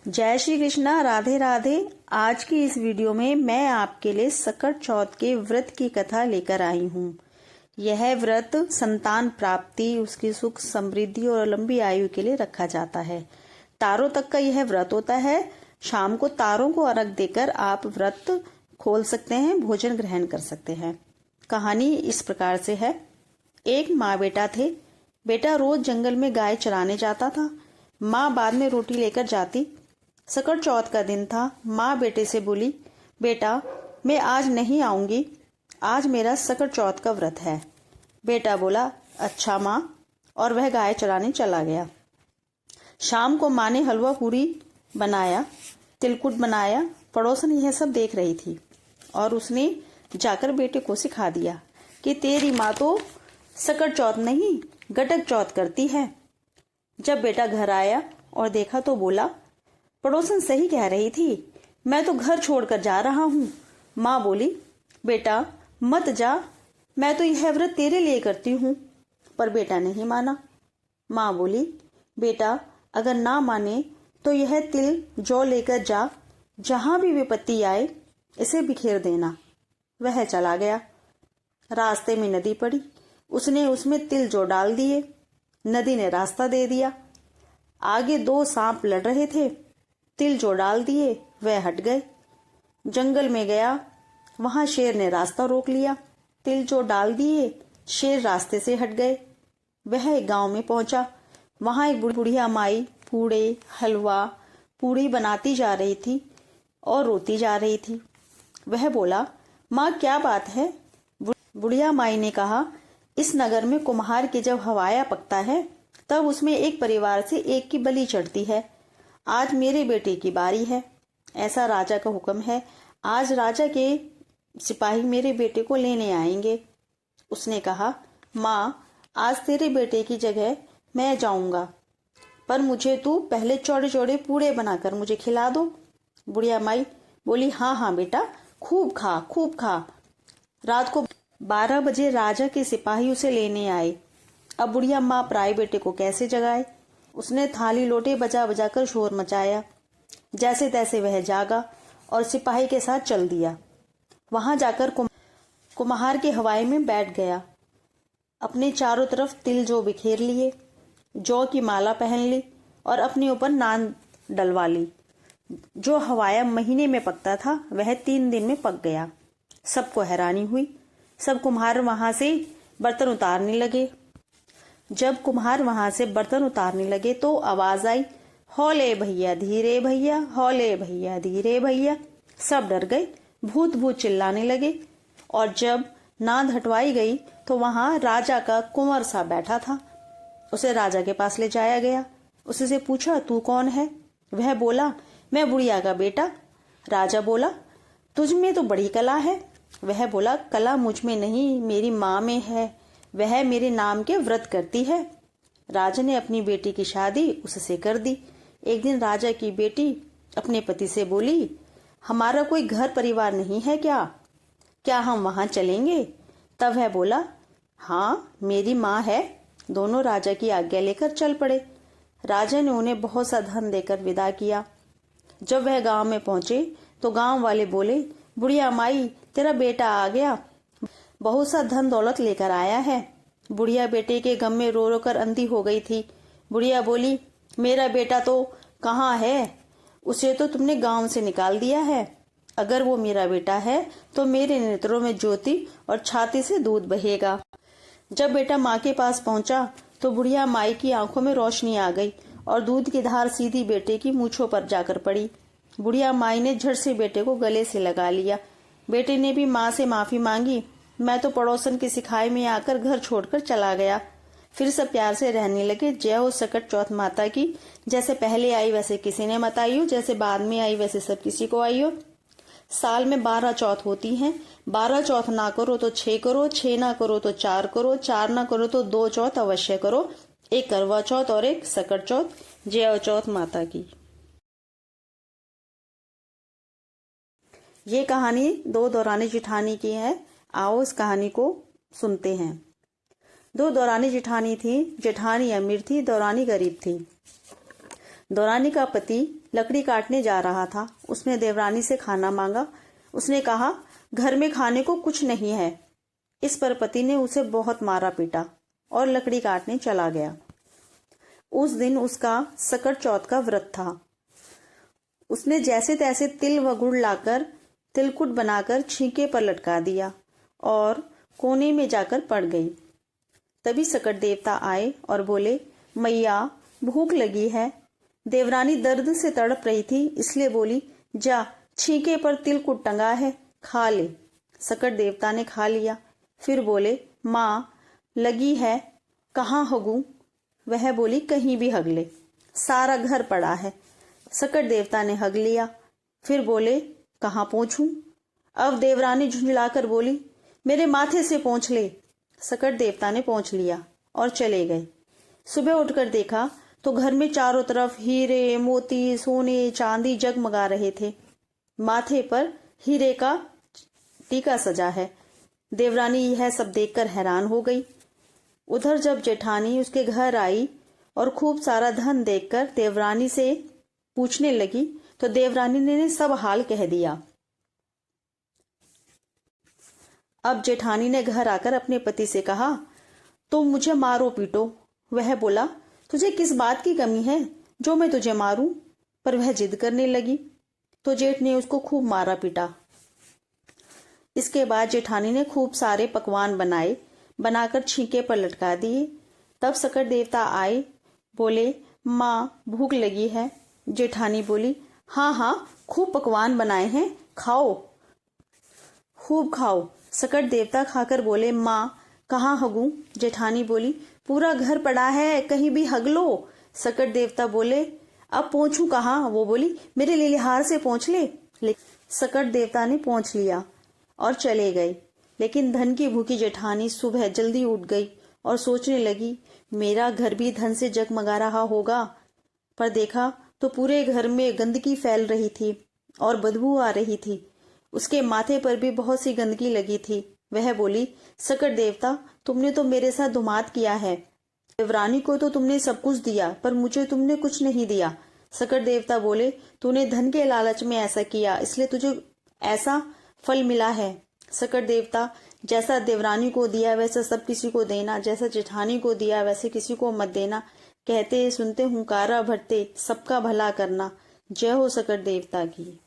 जय श्री कृष्णा, राधे राधे। आज की इस वीडियो में मैं आपके लिए सकट चौथ के व्रत की कथा लेकर आई हूँ। यह व्रत संतान प्राप्ति, उसकी सुख समृद्धि और लंबी आयु के लिए रखा जाता है। तारों तक का यह व्रत होता है। शाम को तारों को अर्घ देकर आप व्रत खोल सकते हैं, भोजन ग्रहण कर सकते हैं। कहानी इस प्रकार से है। एक माँ बेटा थे। बेटा रोज जंगल में गाय चराने जाता था। माँ बाद में रोटी लेकर जाती। सकट चौथ का दिन था। माँ बेटे से बोली, बेटा मैं आज नहीं आऊंगी, आज मेरा सकट चौथ का व्रत है। बेटा बोला, अच्छा माँ, और वह गाय चराने चला गया। शाम को माँ ने हलवा पूरी बनाया, तिलकुट बनाया। पड़ोसन यह सब देख रही थी और उसने जाकर बेटे को सिखा दिया कि तेरी माँ तो सकट चौथ नहीं, गटक चौथ करती है। जब बेटा घर आया और देखा तो बोला, पड़ोसन सही कह रही थी, मैं तो घर छोड़कर जा रहा हूँ। माँ बोली, बेटा मत जा, मैं तो यह व्रत तेरे लिए करती हूँ। पर बेटा नहीं माना। माँ बोली, बेटा अगर ना माने तो यह तिल जौ लेकर जा, जहां भी विपत्ति आए इसे बिखेर देना। वह चला गया। रास्ते में नदी पड़ी, उसने उसमें तिल जौ डाल दिए। नदी ने रास्ता दे दिया। आगे दो सांप लड़ रहे थे, तिल जो डाल दिए वह हट गए। जंगल में गया, वहां शेर ने रास्ता रोक लिया। तिल जो डाल दिए, शेर रास्ते से हट गए। वह एक गांव में पहुंचा। वहां एक बुढ़िया माई पूड़े, हलवा, पूड़ी बनाती जा रही थी और रोती जा रही थी। वह बोला, माँ क्या बात है? बुढ़िया माई ने कहा, इस नगर में कुम्हार के जब हवाया पकता है तब उसमें एक परिवार से एक की बलि चढ़ती है। आज मेरे बेटे की बारी है, ऐसा राजा का हुक्म है। आज राजा के सिपाही मेरे बेटे को लेने आएंगे। उसने कहा, माँ आज तेरे बेटे की जगह मैं जाऊंगा, पर मुझे तू पहले चौड़े चौड़े पूड़े बनाकर मुझे खिला दो। बुढ़िया माई बोली, हाँ हाँ बेटा, खूब खा खूब खा। रात को 12 बजे राजा के सिपाही उसे लेने आए। अब बुढ़िया माँ पराए बेटे को कैसे जगाए? उसने थाली लोटे बजा बजा कर शोर मचाया। जैसे तैसे वह जागा और सिपाही के साथ चल दिया। वहां जाकर कुम्हार के हवाए में बैठ गया। अपने चारों तरफ तिल जौ बिखेर लिए, जौ की माला पहन ली और अपने ऊपर नान डलवा ली। जो हवाया महीने में पकता था वह 3 दिन में पक गया। सबको हैरानी हुई। सब कुम्हार वहां से बर्तन उतारने लगे। जब कुम्हार वहां से बर्तन उतारने लगे तो आवाज आई, हौले भैया धीरे भैया, हौले भैया धीरे भैया। सब डर गए, भूत भूत चिल्लाने लगे। और जब नांद हटवाई गई तो वहां राजा का कुंवर सा बैठा था। उसे राजा के पास ले जाया गया। उससे पूछा, तू कौन है? वह बोला, मैं बुढ़िया का बेटा। राजा बोला, तुझ में तो बड़ी कला है। वह बोला, कला मुझ में नहीं, मेरी माँ में है, वह मेरे नाम के व्रत करती है। राजा ने अपनी बेटी की शादी उससे कर दी। एक दिन राजा की बेटी अपने पति से बोली, हमारा कोई घर परिवार नहीं है क्या हम वहां चलेंगे? तब वह बोला, हाँ मेरी माँ है। दोनों राजा की आज्ञा लेकर चल पड़े। राजा ने उन्हें बहुत सा धन देकर विदा किया। जब वह गांव में पहुंचे तो गांव वाले बोले, बुढ़िया माई तेरा बेटा आ गया, बहुत सा धन दौलत लेकर आया है। बुढ़िया बेटे के गम में रो रो कर अंधी हो गई थी। बुढ़िया बोली, मेरा बेटा तो कहाँ है? उसे तो तुमने गांव से निकाल दिया है। अगर वो मेरा बेटा है तो मेरे नेत्रों में ज्योति और छाती से दूध बहेगा। जब बेटा माँ के पास पहुंचा तो बुढ़िया माई की आंखों में रोशनी आ गई और दूध की धार सीधी बेटे की मूछों पर जाकर पड़ी। बुढ़िया माई ने झट से बेटे को गले से लगा लिया। बेटे ने भी माँ से माफी मांगी, मैं तो पड़ोसन की सिखाई में आकर घर छोड़कर चला गया। फिर सब प्यार से रहने लगे। जय हो सकट चौथ माता की। जैसे पहले आई वैसे किसी ने मत आई हो, जैसे बाद में आई वैसे सब किसी को आई हो। साल में 12 चौथ होती हैं। 12 चौथ ना करो तो 6 करो, 6 ना करो तो 4 करो, 4 ना करो तो 2 चौथ अवश्य करो, एक करवा चौथ और एक सकट चौथ। जय हो चौथ माता की। ये कहानी 2 दौरानी जिठानी की है। आओ इस कहानी को सुनते हैं। 2 दौरानी जिठानी थी। जेठानी अमीर थी, दौरानी गरीब थी। देवरानी का पति लकड़ी काटने जा रहा था। उसने देवरानी से खाना मांगा। उसने कहा, घर में खाने को कुछ नहीं है। इस पर पति ने उसे बहुत मारा पीटा और लकड़ी काटने चला गया। उस दिन उसका सकट चौथ का व्रत था। उसने जैसे तैसे तिल व गुड़ लाकर तिलकुट बनाकर छींके पर लटका दिया और कोने में जाकर पड़ गई। तभी सकट देवता आए और बोले, मैया भूख लगी है। देवरानी दर्द से तड़प रही थी, इसलिए बोली, जा छींके पर तिलकुट टंगा है, खा ले। सकट देवता ने खा लिया। फिर बोले, माँ लगी है, कहाँ हगूं? वह बोली, कहीं भी हग ले, सारा घर पड़ा है। सकट देवता ने हग लिया। फिर बोले, कहाँ पोंछूं? अब देवरानी झुंझलाकर बोली, मेरे माथे से पोंछ ले। सकट देवता ने पोंछ लिया और चले गए। सुबह उठकर देखा तो घर में चारों तरफ हीरे मोती सोने चांदी जगमगा रहे थे। माथे पर हीरे का टीका सजा है। देवरानी यह सब देखकर हैरान हो गई। उधर जब जेठानी उसके घर आई और खूब सारा धन देखकर देवरानी से पूछने लगी तो देवरानी ने सब हाल कह दिया। अब जेठानी ने घर आकर अपने पति से कहा, तुम मुझे मारो पीटो। वह बोला, तुझे किस बात की कमी है जो मैं तुझे मारूं? पर वह जिद करने लगी तो जेठ ने उसको खूब मारा पीटा। इसके बाद जेठानी ने खूब सारे पकवान बनाए, बनाकर छींके पर लटका दिए। तब सकट देवता आए, बोले, माँ भूख लगी है। जेठानी बोली, हाँ हाँ खूब पकवान बनाए हैं, खाओ खूब खाओ। सकट देवता खाकर बोले, माँ कहाँ हगूं? जेठानी बोली, पूरा घर पड़ा है, कहीं भी हग लो। सकट देवता बोले, अब पोंछूं कहाँ? वो बोली, मेरे लिहार से पोंछ ले। सकट देवता ने पोंछ लिया और चले गए। लेकिन धन की भूखी जेठानी सुबह जल्दी उठ गई और सोचने लगी, मेरा घर भी धन से जगमगा रहा होगा। पर देखा तो पूरे घर में गंदगी फैल रही थी और बदबू आ रही थी। उसके माथे पर भी बहुत सी गंदगी लगी थी। वह बोली, सकट देवता तुमने तो मेरे साथ धुमात किया है। देवरानी को तो तुमने सब कुछ दिया पर मुझे तुमने कुछ नहीं दिया। सकट देवता बोले, तूने धन के लालच में ऐसा किया, इसलिए तुझे ऐसा फल मिला है। सकट देवता, जैसा देवरानी को दिया वैसा सब किसी को देना, जैसा जेठानी को दिया वैसे किसी को मत देना। कहते सुनते हुंकारा भरते सबका भला करना। जय हो सकट देवता की।